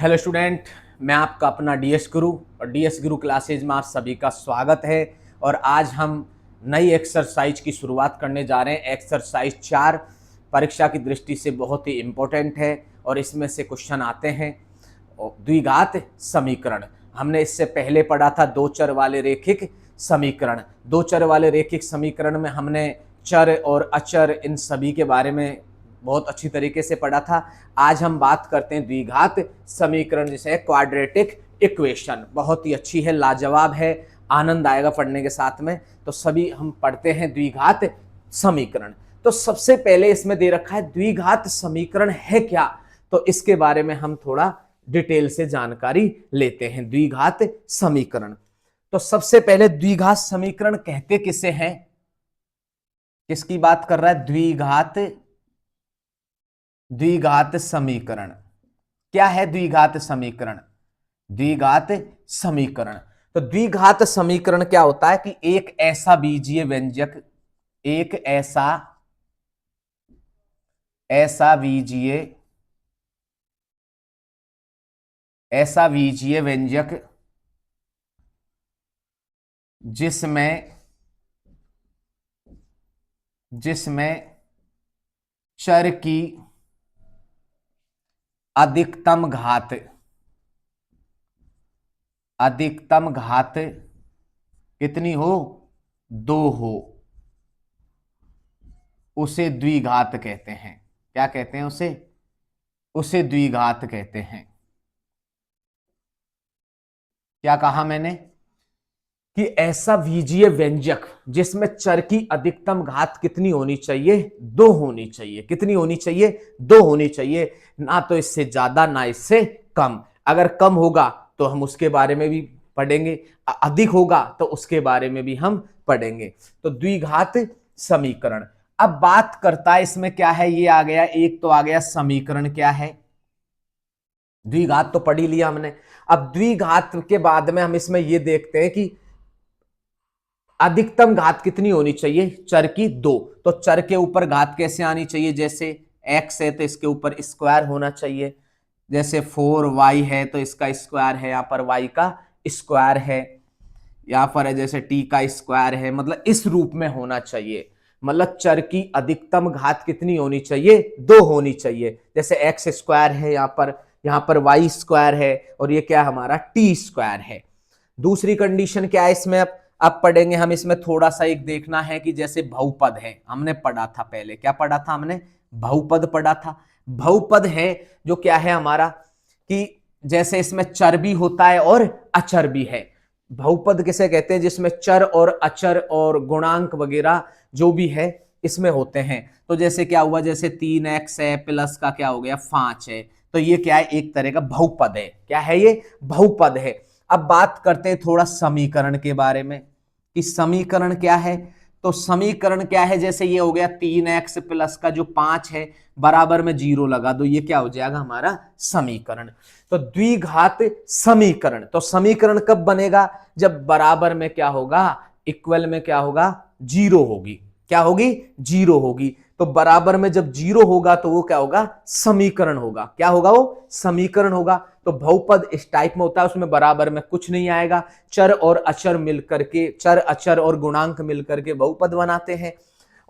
Hello student, मैं आपका अपना डीएस गुरु और डीएस गुरु क्लासेज में आप सभी का स्वागत है। और आज हम नई एक्सरसाइज की शुरुआत करने जा रहे हैं। एक्सरसाइज 4 परीक्षा की दृष्टि से बहुत ही इम्पोर्टेंट है और इसमें से क्वेश्चन आते हैं द्विघात समीकरण। हमने इससे पहले पढ़ा था दो चर वाले रेखिक समीकरण। दो चर वाले रेखिक समीकरण में हमने चर और अचर इन सभी के बारे में बहुत अच्छी तरीके से पढ़ा था। आज हम बात करते हैं द्विघात समीकरण, जिसे क्वाड्रेटिक इक्वेशन। बहुत ही अच्छी है, लाजवाब है, आनंद आएगा पढ़ने के साथ में। तो सभी हम पढ़ते हैं द्विघात समीकरण। तो सबसे पहले इसमें दे रखा है द्विघात समीकरण है क्या, तो इसके बारे में हम थोड़ा डिटेल से जानकारी लेते हैं। द्विघात समीकरण, तो सबसे पहले द्विघात समीकरण कहते किसे हैं, किसकी बात कर रहा है? द्विघात समीकरण। क्या है द्विघात समीकरण? द्विघात समीकरण, तो द्विघात समीकरण क्या होता है कि एक ऐसा बीजीय व्यंजक, एक ऐसा बीजीय व्यंजक जिसमें चर की अधिकतम घात कितनी हो? 2 हो, उसे द्विघात कहते हैं। क्या कहते हैं? उसे द्विघात कहते हैं। क्या कहा मैंने? कि ऐसा बीजीय व्यंजक जिसमें चर की अधिकतम घात कितनी होनी चाहिए? 2 होनी चाहिए। कितनी होनी चाहिए? 2 होनी चाहिए, ना तो इससे ज्यादा ना इससे कम। अगर कम होगा तो हम उसके बारे में भी पढ़ेंगे, अधिक होगा तो उसके बारे में भी हम पढ़ेंगे। तो द्विघात समीकरण। अब बात करता है इसमें क्या है, ये आ गया, एक तो आ गया समीकरण क्या है, द्विघात तो पढ़ ही लिया हमने। अब द्विघात के बाद में हम इसमें ये देखते हैं कि अधिकतम घात कितनी होनी चाहिए? चर की 2। तो चर के ऊपर घात कैसे आनी चाहिए? जैसे x है तो इसके ऊपर स्क्वायर होना चाहिए, जैसे 4y है तो इसका स्क्वायर है, यहां पर y का स्क्वायर है, यहां पर है जैसे t का स्क्वायर है, मतलब इस रूप में होना चाहिए। मतलब चर की अधिकतम घात कितनी होनी चाहिए? 2 होनी चाहिए। जैसे x स्क्वायर है, यहां पर y स्क्वायर है, और ये क्या हमारा t स्क्वायर है। दूसरी कंडीशन क्या है इसमें? अब पढ़ेंगे हम इसमें थोड़ा सा, एक देखना है कि जैसे बहुपद है, हमने पढ़ा था पहले, क्या पढ़ा था हमने? बहुपद पढ़ा था। बहुपद है जो क्या है हमारा, कि जैसे इसमें चर भी होता है और अचर भी है। बहुपद किसे कहते हैं? जिसमें चर और अचर और गुणांक वगैरह जो भी है इसमें होते हैं। तो जैसे क्या हुआ, जैसे 3x है प्लस का क्या हो गया 5 है, तो ये क्या है? एक तरह का बहुपद है। क्या है ये? बहुपद है। अब बात करते हैं थोड़ा समीकरण के बारे में, कि समीकरण क्या है। तो समीकरण क्या है, जैसे ये हो गया 3x प्लस का जो 5 है बराबर में 0 लगा दो, ये क्या हो जाएगा हमारा? समीकरण। तो द्विघात समीकरण, तो समीकरण कब बनेगा? जब बराबर में क्या होगा? इक्वल में क्या होगा? 0 होगी। क्या होगी? 0 होगी। तो बराबर में जब 0 होगा तो वो क्या होगा? समीकरण होगा। क्या होगा? वो समीकरण होगा। तो बहुपद इस टाइप में होता है, उसमें बराबर में कुछ नहीं आएगा, चर और अचर मिलकर के, चर अचर और गुणांक मिलकर के बहुपद बनाते हैं।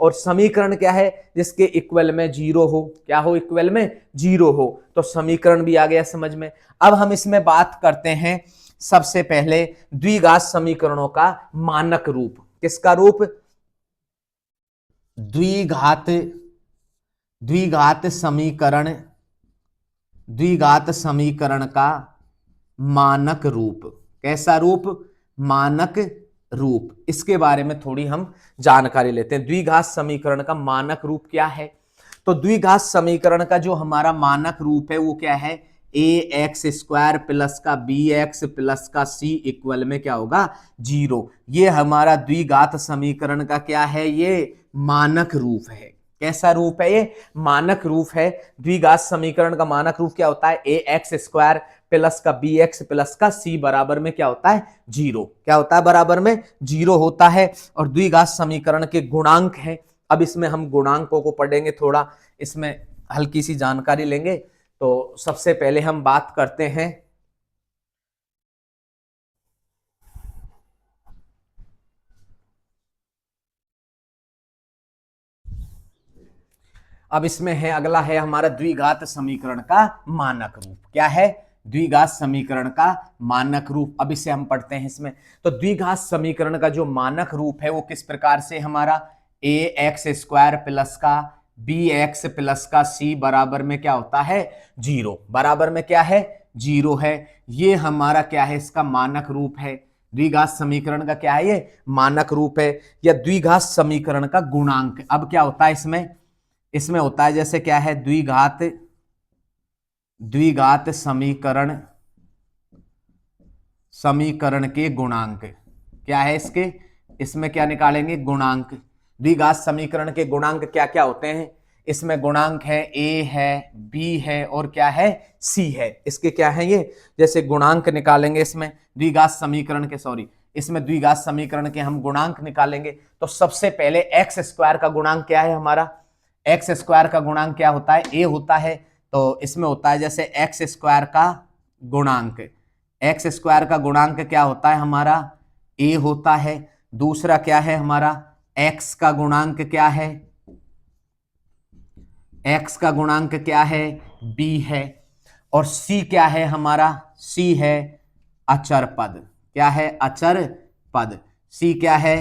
और समीकरण क्या है? जिसके इक्वल में 0 हो। क्या हो? इक्वल में 0 हो, तो समीकरण भी आ गया समझ में। अब हम इसमें बात करते हैं सबसे पहले द्विघात समीकरणों का मानक रूप। किसका रूप? द्विघात समीकरण का मानक रूप। कैसा रूप? मानक रूप। इसके बारे में थोड़ी हम जानकारी लेते हैं। द्विघात समीकरण का मानक रूप क्या है? तो द्विघात समीकरण का जो हमारा मानक रूप है वो क्या है? ax स्क्वायर प्लस का bx प्लस का c इक्वल में क्या होगा? 0। ये हमारा द्विघात समीकरण का क्या है? ये मानक रूप है। कैसा रूप है? ये मानक रूप है। द्विघात समीकरण का मानक रूप क्या होता है? ax स्क्वायर प्लस का bx प्लस का c बराबर में क्या होता है? 0। क्या होता है? बराबर में 0 होता है। और द्विघात समीकरण के गुणांक है। अब इसमें हम गुणांकों को पढ़ेंगे, थोड़ा इसमें हल्की सी जानकारी लेंगे। तो सबसे पहले हम बात करते हैं अब इसमें है, अगला है हमारा द्विघात समीकरण का मानक रूप। क्या है? द्विघात समीकरण का मानक रूप। अब इसे हम पढ़ते हैं इसमें। तो द्विघात समीकरण का जो मानक रूप है वो किस प्रकार से हमारा ए एक्स स्क्वायर प्लस का बी एक्स प्लस का सी बराबर में क्या होता है? 0। बराबर में क्या है? 0 है। ये हमारा क्या है? इसका मानक रूप है। द्विघात समीकरण का क्या है? ये मानक रूप है या द्विघात समीकरण का गुणांक। अब क्या होता है इसमें होता है जैसे क्या है? द्विघात समीकरण के गुणांक। क्या है इसमें क्या निकालेंगे? गुणांक। द्विघात समीकरण के गुणांक क्या क्या होते हैं? इसमें गुणांक है ए है, बी है और क्या है? सी है। इसके क्या है? ये जैसे गुणांक निकालेंगे इसमें द्विघात समीकरण के, इसमें द्विघात समीकरण के हम गुणांक निकालेंगे। तो सबसे पहले एक्स स्क्वायर का गुणांक क्या है हमारा? एक्स स्क्वायर का गुणांक क्या होता है? ए होता है। तो इसमें होता है जैसे एक्स स्क्वायर का गुणांक। एक्स स्क्वायर का गुणांक क्या होता है हमारा? ए होता है। दूसरा क्या है हमारा? एक्स का गुणांक क्या है? एक्स का गुणांक क्या है? बी है। और सी क्या है हमारा? सी है अचर पद। क्या है? अचर पद। सी क्या है?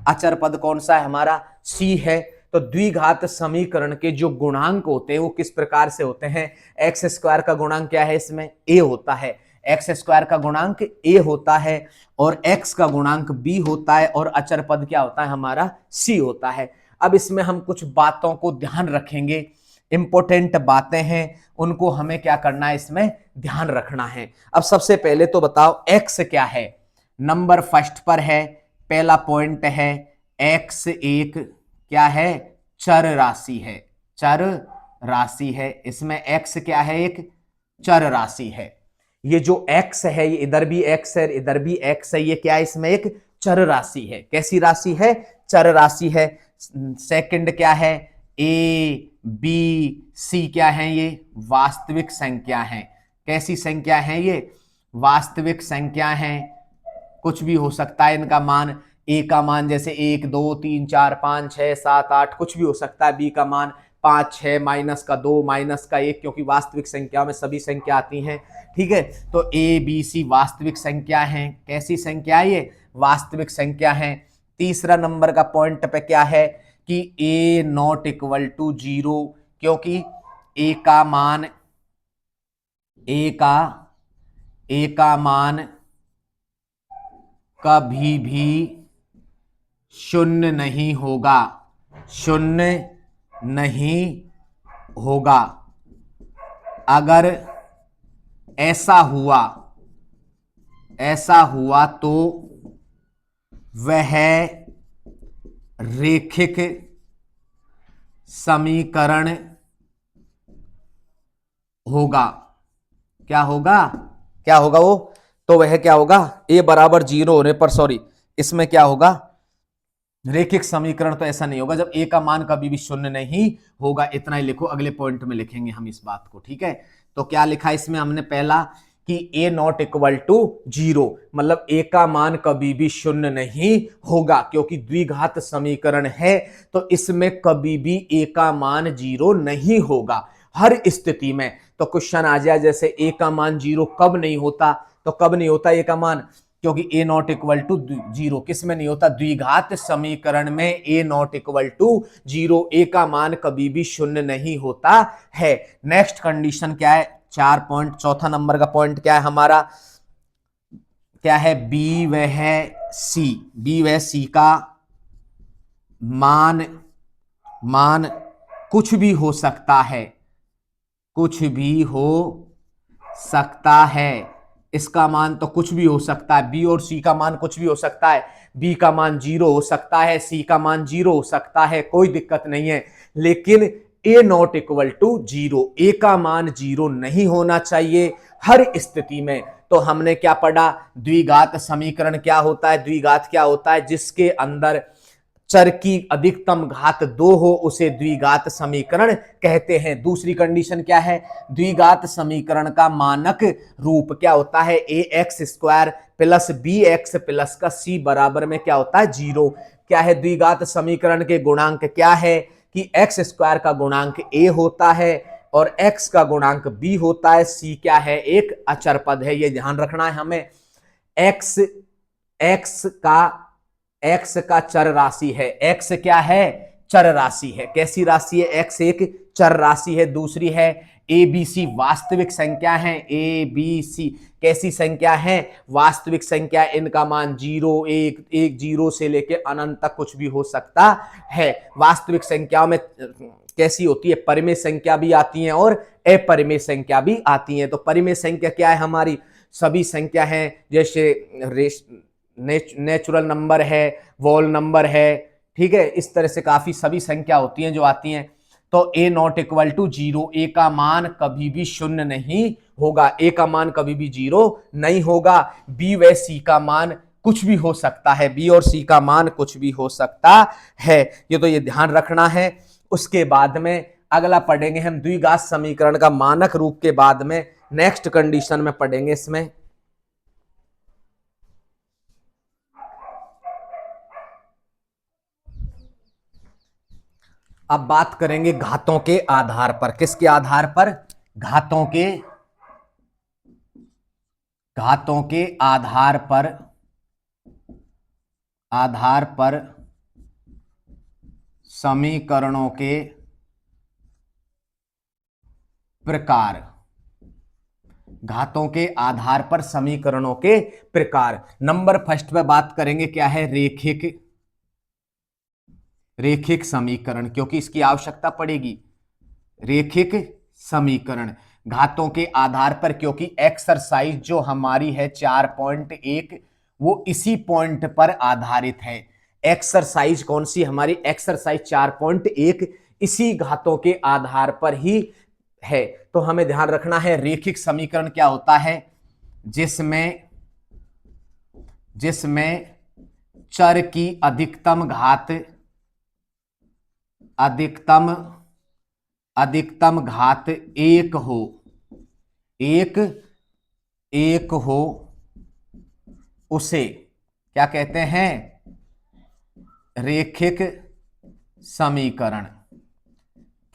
अचर पद। कौन सा है हमारा? सी है। तो द्विघात समीकरण के जो गुणांक होते हैं वो किस प्रकार से होते हैं? एक्स स्क्वायर का गुणांक क्या है? इसमें ए होता है। एक्स स्क्वायर का गुणांक ए होता है और एक्स का गुणांक बी होता है और अचर पद क्या होता है हमारा? सी होता है। अब इसमें हम कुछ बातों को ध्यान रखेंगे, इंपॉर्टेंट बातें हैं, उनको हमें क्या करना है? इसमें ध्यान रखना है। अब सबसे पहले तो बताओ एक्स क्या है? नंबर फर्स्ट पर है, पहला पॉइंट है एक्स एक क्या है? चर राशि है। चर राशि है। इसमें एक्स क्या है? एक चर राशि है। ये जो एक्स है, ये इधर भी एक्स है, इधर भी एक्स है, ये क्या है? इसमें एक चर राशि है। कैसी राशि है? चर राशि है। सेकंड क्या है? ए बी सी क्या है? ये वास्तविक संख्या है। कैसी संख्या है? ये वास्तविक संख्या है। कुछ भी हो सकता है इनका मान। ए का मान जैसे 1 2 3 4 5 6 7 8 कुछ भी हो सकता है। बी का मान 5 6 माइनस का 2 माइनस का 1, क्योंकि वास्तविक संख्या में सभी संख्या आती हैं। ठीक है, तो ए बी सी वास्तविक संख्या है। कैसी संख्या है? ये वास्तविक संख्या है। तीसरा नंबर का पॉइंट पे क्या है कि ए नॉट इक्वल टू 0, क्योंकि ए का मान कभी भी शून्य नहीं होगा। शून्य नहीं होगा। अगर ऐसा हुआ तो वह रेखिक समीकरण होगा। क्या होगा? क्या होगा वो? तो वह क्या होगा? ए बराबर 0 होने पर, इसमें क्या होगा? रेखिक समीकरण। तो ऐसा नहीं होगा जब ए का मान कभी भी शून्य नहीं होगा। इतना ही लिखो, अगले पॉइंट में लिखेंगे हम इस बात को। ठीक है, तो क्या लिखा इसमें हमने? पहला कि ए नॉट इक्वल टू 0, मतलब ए का मान कभी भी शून्य नहीं होगा, क्योंकि द्विघात समीकरण है तो इसमें कभी भी ए का मान 0 नहीं होगा हर स्थिति में। तो क्वेश्चन आ जाए जैसे ए का मान 0 कब नहीं होता? तो कब नहीं होता ए का मान? क्योंकि ए नॉट इक्वल टू 0 किस में नहीं होता? द्विघात समीकरण में ए नॉट इक्वल टू 0, ए का मान कभी भी शून्य नहीं होता है। नेक्स्ट कंडीशन क्या है? 4 पॉइंट, चौथा नंबर का पॉइंट क्या है हमारा? क्या है? बी वह सी का मान कुछ भी हो सकता है। कुछ भी हो सकता है। इसका मान तो कुछ भी हो सकता है। बी और सी का मान कुछ भी हो सकता है। बी का मान 0 हो सकता है, सी का मान 0 हो सकता है, कोई दिक्कत नहीं है। लेकिन ए नॉट इक्वल टू 0, ए का मान 0 नहीं होना चाहिए हर स्थिति में। तो हमने क्या पढ़ा? द्विघात समीकरण क्या होता है? द्विघात क्या होता है? जिसके अंदर चर की अधिकतम घात 2 हो उसे द्विघात समीकरण कहते हैं। दूसरी कंडीशन क्या है, द्विघात समीकरण का मानक रूप क्या होता है, A X square plus B X plus का सी बराबर में क्या होता है, 0। क्या है द्विघात समीकरण के गुणांक, क्या है कि एक्स स्क्वायर का गुणांक ए होता है और एक्स का गुणांक बी होता है, सी क्या है, एक अचर पद है, ये ध्यान रखना है हमें। एक्स एक्स का चर राशि है, एक्स क्या है, चर राशि है। कैसी राशि है, एक्स एक चर राशि है। दूसरी है ए बी सी वास्तविक संख्या है, ए बी सी कैसी संख्या है, वास्तविक संख्या, इनका मान 0 1 1 0 से लेके अनंत तक कुछ भी हो सकता है। वास्तविक संख्याओं में कैसी होती है, परिमेय संख्या भी आती है और अपरिमेय संख्या भी आती है। तो परिमेय संख्या क्या है, हमारी सभी संख्या है, जैसे नेचुरल नंबर है, वॉल नंबर है, ठीक है, इस तरह से काफी सभी संख्या होती हैं जो आती हैं। तो ए नॉट इक्वल टू 0, ए का मान कभी भी शून्य नहीं होगा, ए का मान कभी भी 0 नहीं होगा। बी व सी का मान कुछ भी हो सकता है, बी और सी का मान कुछ भी हो सकता है, ये तो ये ध्यान रखना है। उसके बाद में अगला पढ़ेंगे हम द्विघात समीकरण का मानक रूप के बाद में नेक्स्ट कंडीशन में पढ़ेंगे इसमें। अब बात करेंगे घातों के आधार पर, किसके आधार पर, घातों के आधार पर समीकरणों के प्रकार, घातों के आधार पर समीकरणों के प्रकार। नंबर फर्स्ट पे बात करेंगे क्या है, रेखिक समीकरण, क्योंकि इसकी आवश्यकता पड़ेगी। रेखिक समीकरण घातों के आधार पर, क्योंकि एक्सरसाइज जो हमारी है 4.1 वो इसी पॉइंट पर आधारित है। एक्सरसाइज कौन सी, हमारी एक्सरसाइज 4.1 इसी घातों के आधार पर ही है। तो हमें ध्यान रखना है रेखिक समीकरण क्या होता है, जिसमें चर की अधिकतम घात एक हो, उसे क्या कहते हैं, रेखिक समीकरण।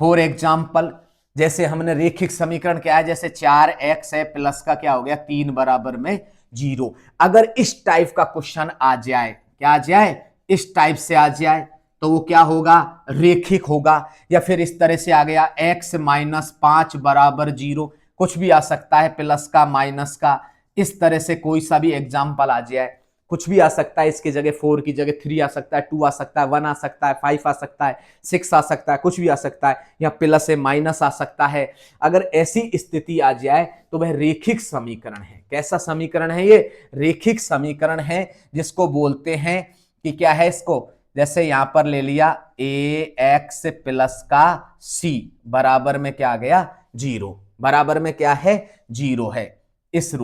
फॉर एग्जाम्पल, जैसे हमने रेखिक समीकरण क्या है, जैसे 4x है प्लस का क्या हो गया 3 बराबर में 0। अगर इस टाइप का क्वेश्चन आ जाए, क्या आ जाए, इस टाइप से आ जाए, तो वो क्या होगा, रेखिक होगा। या फिर इस तरह से आ गया x माइनस 5 बराबर 0, कुछ भी आ सकता है, प्लस का माइनस का, इस तरह से कोई सा भी एग्जाम्पल आ जाए, कुछ भी आ सकता है, इसकी जगह 4 की जगह 3 आ सकता है, 2 आ सकता है, 1 आ सकता है, 5 आ सकता है, 6 आ सकता है, कुछ भी आ सकता है, या प्लस है माइनस आ सकता है। अगर ऐसी स्थिति आ जाए तो वह रेखिक समीकरण है। कैसा समीकरण है ये, रेखिक समीकरण है, जिसको बोलते हैं कि क्या है, इसको जैसे यहां पर ले लिया ए एक्स प्लस का सी बराबर में क्या आ गया 0, बराबर में क्या है 0 है। इस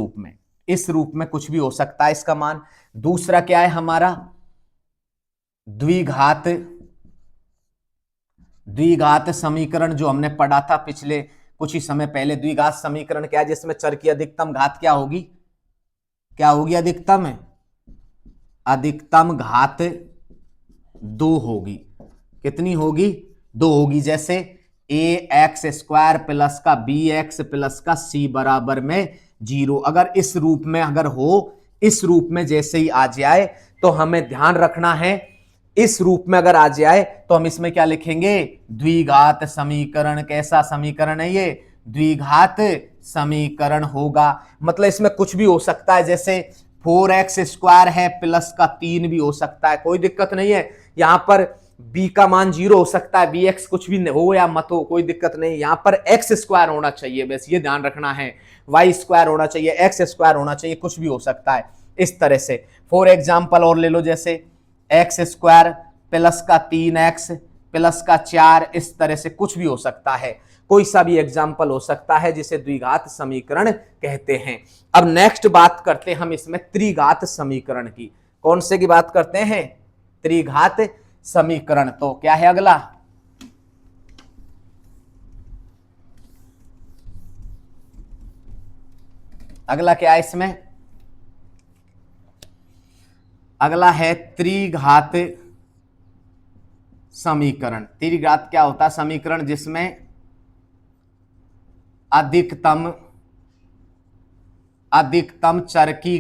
रूप में कुछ भी हो सकता है इसका मान। दूसरा क्या है हमारा, द्विघात समीकरण जो हमने पढ़ा था पिछले कुछ ही समय पहले। द्विघात समीकरण क्या है, जिसमें चर की अधिकतम घात क्या होगी, अधिकतम घात 2 होगी। कितनी होगी, 2 होगी। जैसे ए एक्स स्क्वायर प्लस का बी एक्स प्लस का सी बराबर में 0। अगर इस रूप में अगर हो, इस रूप में जैसे ही आ जाए तो हमें ध्यान रखना है, इस रूप में अगर आ जाए तो हम इसमें क्या लिखेंगे, द्विघात समीकरण। कैसा समीकरण है ये, द्विघात समीकरण होगा। मतलब इसमें कुछ भी हो सकता है, जैसे 4x स्क्वायर है प्लस का 3 भी हो सकता है, कोई दिक्कत नहीं है। यहां पर b का मान 0 हो सकता है, bx कुछ भी हो या मत हो, कोई दिक्कत नहीं। यहां पर x स्क्वायर होना चाहिए, बस ये ध्यान रखना है, y स्क्वायर होना चाहिए, x स्क्वायर होना चाहिए, कुछ भी हो सकता है इस तरह से। फॉर एग्जाम्पल और ले लो, जैसे एक्स स्क्वायर प्लस का 3x प्लस का 4, इस तरह से कुछ भी हो सकता है, कोई सा भी एग्जाम्पल हो सकता है, जिसे द्विघात समीकरण कहते हैं। अब नेक्स्ट बात करते हैं हम इसमें त्रिघात समीकरण की। कौन से की बात करते हैं, त्रिघात समीकरण। तो क्या है अगला? अगला क्या है इसमें? अगला है त्रिघात समीकरण। त्रिघात क्या होता है? समीकरण जिसमें अधिकतम चर की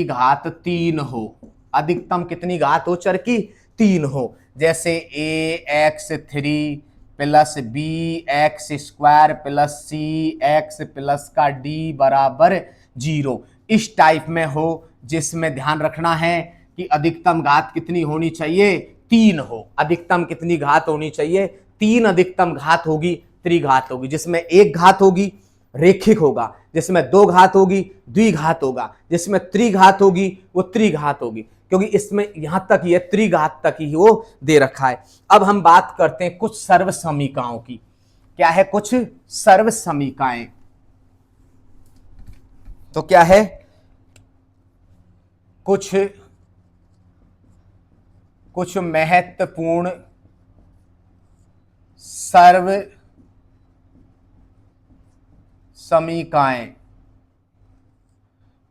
घात 3 हो। अधिकतम कितनी घात हो चर की? 3 हो। जैसे ax3 plus bx² plus cx plus का d बराबर 0, इस टाइप में हो, जिसमें ध्यान रखना है कि अधिकतम घात कितनी होनी चाहिए? 3 हो। अधिकतम कितनी घात होनी चाहिए? 3 अधिकतम घात होगी, त्रिघात होगी। जिसमें एक घात होगी रेखिक होगा, जिसमें दो घात होगी द्विघात होगा, जिसमें त्रिघात होगी वो त्रिघात होगी, क्योंकि इसमें यहां तक ये त्रिघात तक ही वो दे रखा है। अब हम बात करते हैं कुछ सर्व समीकाओं की। क्या है? कुछ सर्व समीकाएं। तो क्या है? कुछ महत्वपूर्ण सर्व समीकाएं।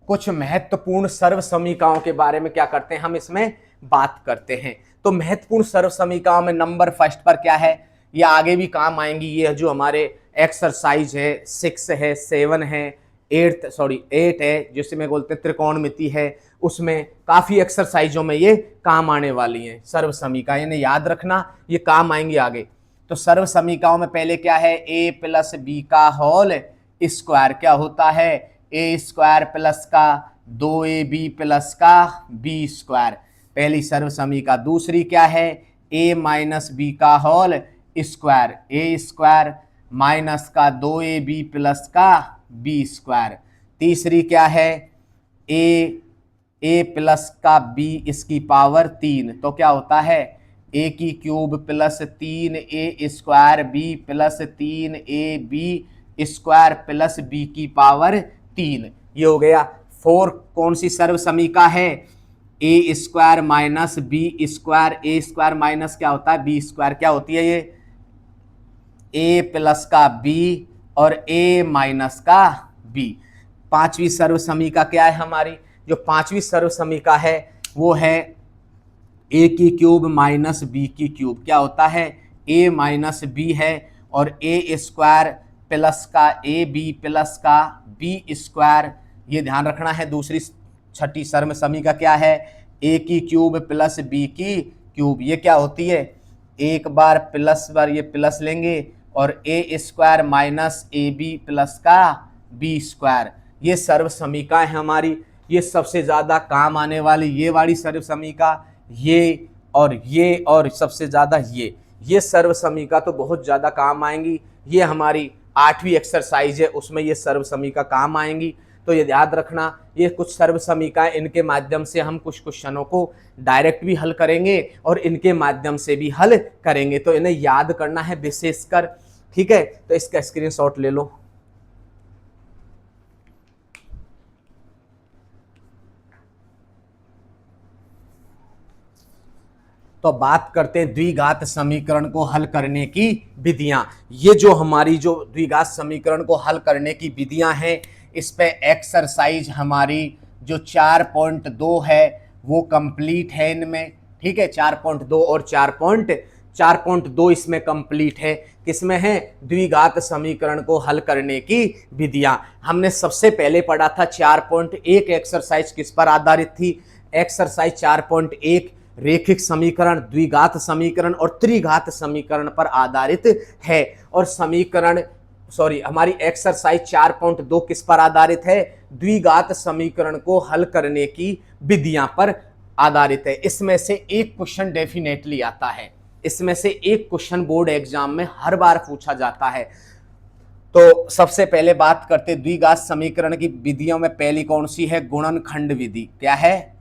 कुछ महत्वपूर्ण सर्व समीकाओं के बारे में क्या करते हैं हम इसमें बात करते हैं। तो महत्वपूर्ण सर्व समीकाओं में नंबर फर्स्ट पर क्या है? ये आगे भी काम आएंगी। ये जो हमारे एक्सरसाइज है 6 है, 7 है, 8 है, जिसमें बोलते हैं त्रिकोणमिति है, उसमें काफी एक्सरसाइजों में ये काम आने वाली हैं सर्व समीकाएं। इन्हें याद रखना, ये काम आएंगी आगे। तो सर्व समीकाओं में पहले क्या है? a प्लस बी का होल स्क्वायर क्या होता है? a² प्लस का 2ab प्लस का b², पहली सर्व समीका। दूसरी क्या है? a माइनस बी का होल स्क्वायर, a² माइनस का 2ab प्लस का b²। तीसरी क्या है? a प्लस का b इसकी पावर 3, तो क्या होता है? a की cube plus 3a² b plus 3ab² plus b की पावर 3। ये हो गया 4। कौन सी सर्व समीका है? a² minus b², a² minus क्या होता है? b², क्या होती है ये? a प्लस का b और a माइनस का b। पांचवी सर्व समीका क्या है हमारी? जो पांचवी सर्व समीका है वो है a की क्यूब माइनस b की क्यूब। क्या होता है? a माइनस b है और a² प्लस का ab प्लस का b²। ये ध्यान रखना है। दूसरी छठी सर्व समीका क्या है? a की क्यूब प्लस b की क्यूब। ये क्या होती है? एक बार प्लस बार ये प्लस लेंगे और a² माइनस ab प्लस का b²। ये सर्व समीका है हमारी। ये सबसे ज्यादा काम आने वाली ये वाली सर्व समीका, ये और सबसे ज्यादा ये सर्व समीका तो बहुत ज्यादा काम आएंगी। ये हमारी 8वीं एक्सरसाइज है, उसमें ये सर्व समीका काम आएंगी। तो ये याद रखना, ये कुछ सर्व समीकाएं, इनके माध्यम से हम कुछ क्वेश्चनों को डायरेक्ट भी हल करेंगे और इनके माध्यम से भी हल करेंगे। तो इन्हें याद करना है विशेषकर, ठीक है? तो इसका स्क्रीनशॉट ले लो। तो बात करते हैं द्विघात समीकरण को हल करने की विधियां। ये जो हमारी जो द्विघात समीकरण को हल करने की विधियां हैं, इस पे एक्सरसाइज हमारी जो 4.2 है वो कंप्लीट है इनमें, ठीक है? 4.2 और 4.2 इसमें कंप्लीट है। किसमें है? द्विघात समीकरण को हल करने की विधियां। हमने सबसे पहले पढ़ा था 4.1 एक्सरसाइज किस पर आधारित थी? एक्सरसाइज 4.1 रेखिक समीकरण, द्विघात समीकरण और त्रिघात समीकरण पर आधारित है। और हमारी एक्सरसाइज 4.2 किस पर आधारित है? द्विघात समीकरण को हल करने की विधियां पर आधारित है। इसमें से एक क्वेश्चन डेफिनेटली आता है, इसमें से एक क्वेश्चन बोर्ड एग्जाम में हर बार पूछा जाता है। तो सबसे पहले बात करते द्विघात समीकरण की विधियों में पहली कौन सी है? गुणनखंड विधि। क्या है?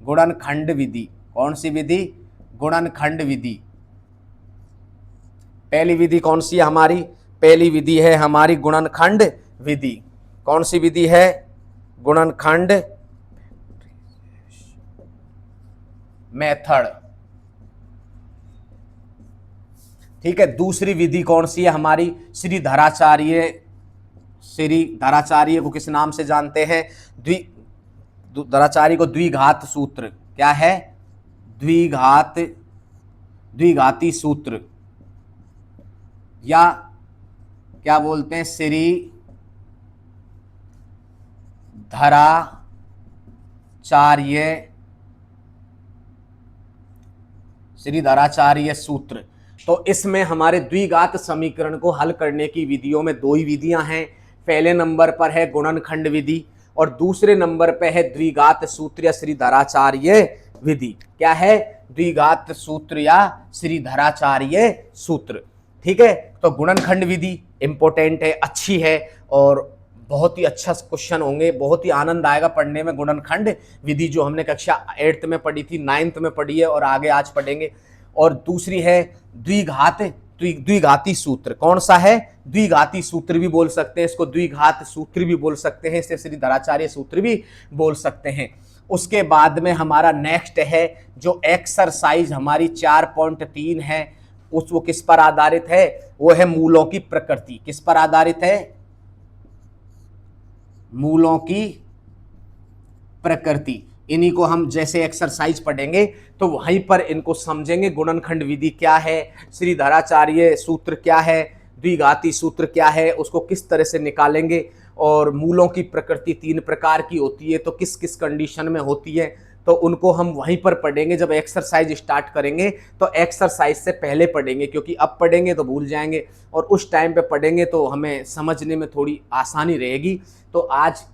गुणनखंड विधि। कौन सी विधि? गुणनखंड विधि। पहली विधि कौन सी है हमारी? पहली विधि है हमारी गुणनखंड विधि। कौन सी विधि है? गुणनखंड मेथड। ठीक है, दूसरी विधि कौन सी है हमारी? श्रीधराचार्य को किस नाम से जानते हैं? धराचार्य को द्विघात सूत्र। क्या है? द्विघाती सूत्र, या क्या बोलते हैं? श्रीधराचार्य सूत्र। तो इसमें हमारे द्विघात समीकरण को हल करने की विधियों में दो ही विधियां हैं। पहले नंबर पर है गुणनखंड विधि और दूसरे नंबर पर है द्विघात सूत्र या श्रीधराचार्य विधि। क्या है? द्विघात सूत्र या श्रीधराचार्य सूत्र। ठीक है, तो गुणनखंड विधि इंपॉर्टेंट है, अच्छी है और बहुत ही अच्छा क्वेश्चन होंगे, बहुत ही आनंद आएगा पढ़ने में। गुणनखंड विधि जो हमने कक्षा 8th में पढ़ी थी, 9th में पढ़ी है और आगे आज पढ़ेंगे। और दूसरी है द्विघाती सूत्र। कौन सा है? द्विघाती सूत्र भी बोल सकते हैं इसको, द्विघात सूत्र भी बोल सकते हैं, इसे श्रीधराचार्य सूत्र भी बोल सकते हैं। उसके बाद में हमारा नेक्स्ट है जो एक्सरसाइज हमारी 4.3 है, वो किस पर आधारित है? वो है मूलों की प्रकृति। किस पर आधारित है? मूलों की प्रकृति। इन्हीं को हम जैसे एक्सरसाइज पढ़ेंगे तो वहीं पर इनको समझेंगे। गुणनखंड विधि क्या है, श्रीधराचार्य सूत्र क्या है, द्विघाती सूत्र क्या है, उसको किस तरह से निकालेंगे, और मूलों की प्रकृति 3 प्रकार की होती है तो किस किस कंडीशन में होती है, तो उनको हम वहीं पर पढ़ेंगे। जब एक्सरसाइज स्टार्ट करेंगे तो एक्सरसाइज से पहले पढ़ेंगे, क्योंकि अब पढ़ेंगे तो भूल जाएंगे और उस टाइम पे पढ़ेंगे तो हमें समझने में थोड़ी आसानी रहेगी। तो आज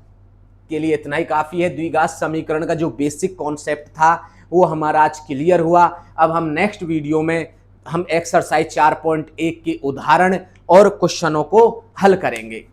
के लिए इतना ही काफ़ी है। द्विघात समीकरण का जो बेसिक कॉन्सेप्ट था वो हमारा आज क्लियर हुआ। अब हम नेक्स्ट वीडियो में हम एक्सरसाइज 4.1 के उदाहरण और क्वेश्चनों को हल करेंगे।